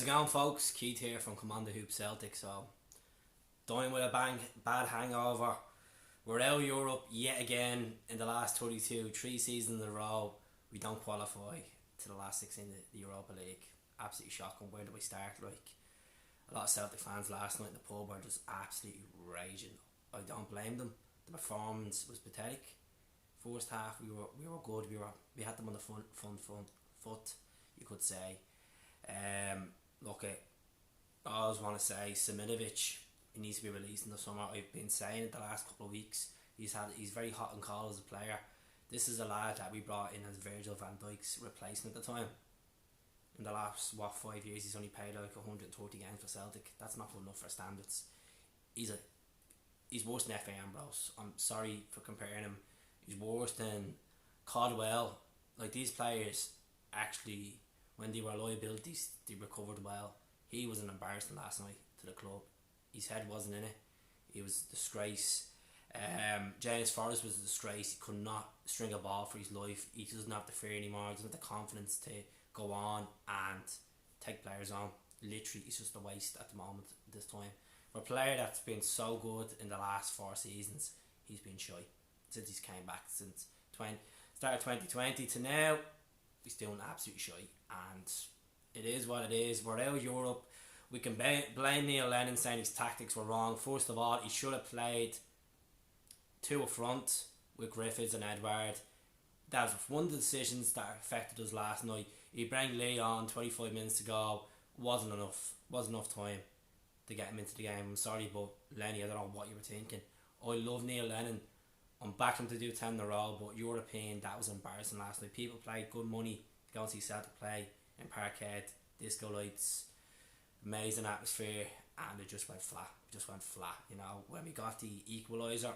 it going, folks? Keith here from Commander Hoop Celtic. So, dying with a bad hangover. We're out of Europe yet again in the last 32, 3 seasons in a row. We don't qualify to the last 16 in the Europa League. Absolutely shocking. Where do we start? Like, a lot of Celtic fans last night in the pub were just absolutely raging. I don't blame them. The performance was pathetic. First half we were good. We had them on the front foot, you could say. Look, I always want to say simunovic, he needs to be released in the summer. I've been saying it the last couple of weeks. He's very hot and cold as a player. This is a lad that we brought in as Virgil van Dijk's replacement at the time. In the last 5 years, he's only played like 130 games for Celtic. That's not good enough for standards. He's worse than F.A. Ambrose. I'm sorry for comparing him. He's worse than Caldwell. Like, these players actually, when they were liabilities, they recovered well. He was an embarrassment last night to the club. His head wasn't in it. He was a disgrace. James Forrest was a disgrace. He could not string a ball for his life. He doesn't have the fear anymore. He doesn't have the confidence to go on and take players on. Literally, he's just a waste at the moment, this time. For a player that's been so good in the last 4 seasons, he's been shy since he's came back. Since start of 2020 to now, he's doing absolutely shy. And it is what it is. We're out of Europe. We can blame Neil Lennon saying his tactics were wrong. First of all, he should have played 2 up front with Griffiths and Edward. That was one of the decisions that affected us last night. He brought Lee on 25 minutes to go. Wasn't enough time to get him into the game. I'm sorry, but Lenny, I don't know what you were thinking. I love Neil Lennon. I'm backing him to do 10 in a row, but European, that was embarrassing last night. People paid good money to go and see Celtic play in Parkhead, disco lights, amazing atmosphere, and it just went flat. You know, when we got the equaliser,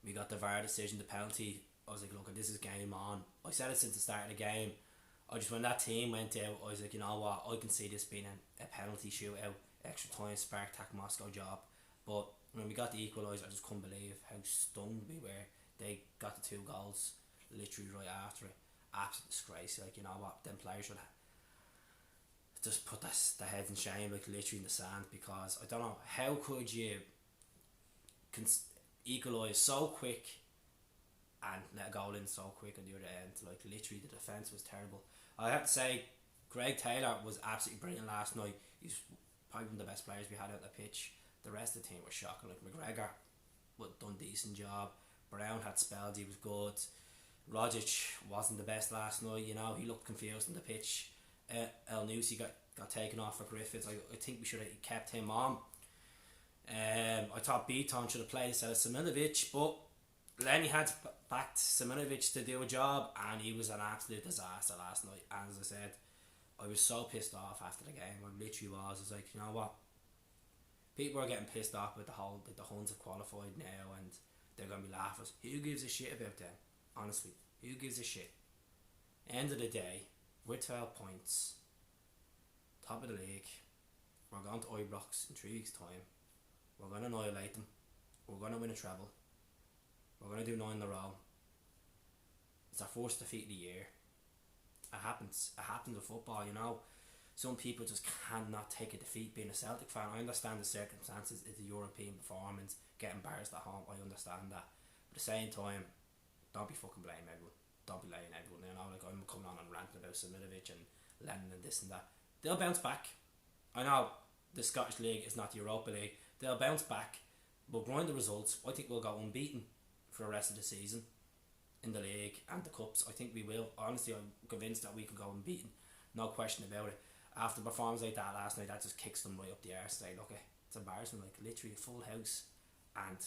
we got the VAR decision, the penalty. I was like, look, this is game on. I said it since the start of the game. When that team went out, I was like, you know what, I can see this being a penalty shootout, extra time, Spartak Moscow job. But when we got the equaliser, I just couldn't believe how stunned we were. They got the 2 goals literally right after it. Absolute disgrace. Like, you know what, them players should just put their heads in shame, like literally in the sand, because I don't know, how could you equalise so quick and let a goal in so quick on the other end? Like, literally the defence was terrible. I have to say, Greg Taylor was absolutely brilliant last night. He's probably one of the best players we had out on the pitch. The rest of the team was shocking. Like, McGregor done a decent job. Brown had spells, he was good. Rogic wasn't the best last night, you know, he looked confused on the pitch. El Nusi got taken off for Griffiths. I think we should have kept him on. I thought Beaton should have played instead of Simunovic, but Lenny had backed Simunovic to do a job, and he was an absolute disaster last night. And as I said, I was so pissed off after the game. I literally was. I was like, you know what? People are getting pissed off with the Huns have qualified now, and they're going to be laughing. Who gives a shit about them? Honestly, who gives a shit? End of the day, we're 12 points, top of the league. We're going to Ibrox in 3 weeks' time. We're going to annihilate them. We're going to win a treble. We're going to do 9 in a row. It's our first defeat of the year. It happens in football, you know. Some people just cannot take a defeat being a Celtic fan. I understand the circumstances. It's a European performance. Get embarrassed at home. I understand that. But at the same time, don't be fucking blaming everyone. Don't be blaming everyone. You know, like, I'm coming on and ranting about Simunovic and Lennon and this and that. They'll bounce back. I know the Scottish League is not the Europa League. They'll bounce back. We'll grind the results. I think we'll go unbeaten for the rest of the season in the league and the cups. I think we will. Honestly, I'm convinced that we can go unbeaten. No question about it. After a performance like that last night, that just kicks them right up the arse. Like, look, it's embarrassing. Like, literally a full house, and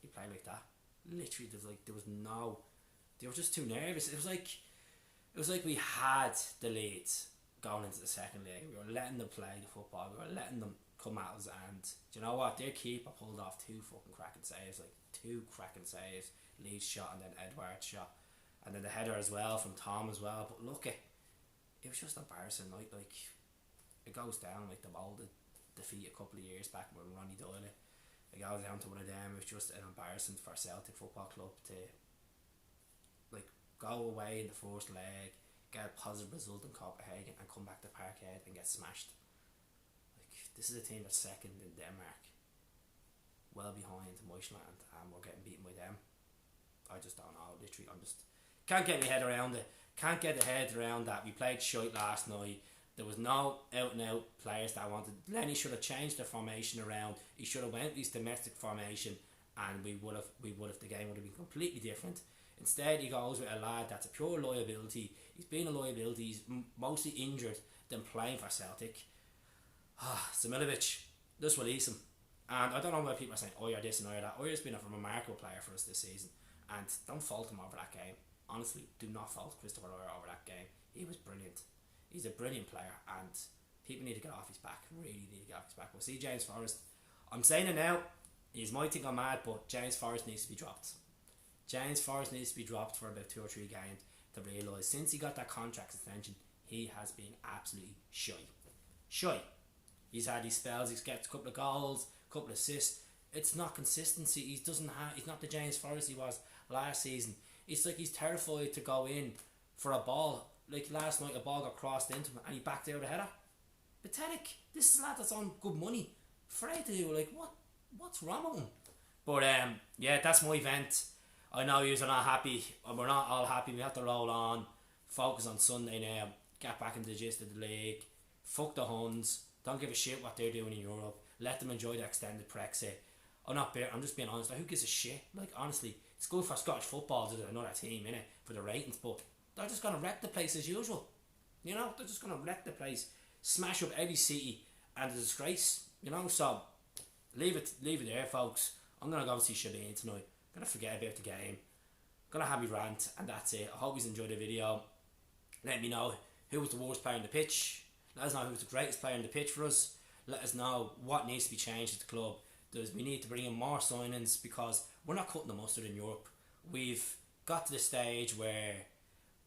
you play like that. Literally, they were just too nervous. It was like we had the leads going into the second leg. We were letting them play the football. We were letting them come at us, and do you know what? Their keeper pulled off 2 fucking cracking saves. Like, 2 cracking saves. Lee's shot and then Edward's shot, and then the header as well from Tom as well. But look, it was just embarrassing. Like it goes down like the mould defeat a couple of years back when Ronnie Doyle. It goes down to one of them. It was just an embarrassment for Celtic Football Club to like go away in the first leg, get a positive result in Copenhagen and come back to Parkhead and get smashed. Like, this is a team that's second in Denmark, well behind Deutschland, and we're getting beaten by them. I just don't know. Literally, I'm just can't get my head around it. Can't get the head around that. We played shite last night. There was no out and out players that I wanted. Lenny should have changed the formation around. He should have went with his domestic formation, and we would have the game would have been completely different. Instead, he goes with a lad that's a pure liability. He's been a liability. He's mostly injured than playing for Celtic. Simunovic, just release him. And I don't know why people are saying, oh, you're this and oh, you're that. Oh, he's been a remarkable player for us this season. And don't fault him over that game. Honestly, do not fault Christopher Lawyer over that game. He was brilliant. He's a brilliant player, and people need to get off his back. Really need to get off his back. We'll see James Forrest. I'm saying it now. He might think I'm mad, but James Forrest needs to be dropped. James Forrest needs to be dropped for about 2 or 3 games to realise since he got that contract extension, he has been absolutely shy. He's had his spells. He's got a couple of goals, a couple of assists. It's not consistency. He's not the James Forrest he was last season. It's like he's terrified to go in for a ball. Like last night, a ball got crossed into him and he backed out a header. Pathetic. This is a lad that's on good money. Afraid to do, like, what's wrong with him? But yeah, that's my vent. I know you're not happy, and we're not all happy. We have to roll on, focus on Sunday now, get back into the gist of the league. Fuck the Huns. Don't give a shit what they're doing in Europe. Let them enjoy the extended Brexit. I'm just being honest. Like, who gives a shit? Like, honestly, it's good for Scottish football to another team, innit, for the ratings, but they're just going to wreck the place as usual. You know, they're just going to wreck the place, smash up every city, and a disgrace. You know, so leave it there, folks. I'm going to go see Shabine tonight. I'm going to forget about the game. I'm going to have me rant, and that's it. I hope you enjoyed the video. Let me know who was the worst player on the pitch. Let us know who was the greatest player on the pitch for us. Let us know what needs to be changed at the club. We need to bring in more signings because we're not cutting the mustard in Europe. We've got to the stage where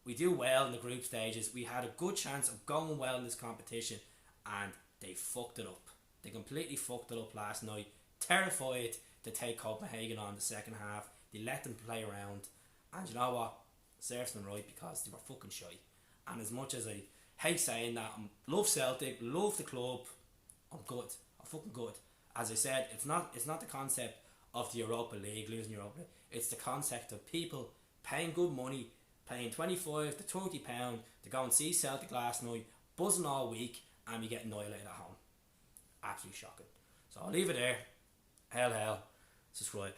we do well in the group stages. We had a good chance of going well in this competition, and they fucked it up. They completely fucked it up last night. Terrified to take Copenhagen on the second half. They let them play around, and you know what? Serves them right because they were fucking shy. And as much as I hate saying that, I love Celtic, love the club, I'm good. I'm fucking good. As I said, it's not the concept of the Europa League, losing Europa League. It's the concept of people paying good money, paying £25 to £30 to go and see Celtic last night, buzzing all week, and we get annihilated at home. Absolutely shocking. So I'll leave it there. Hell, subscribe.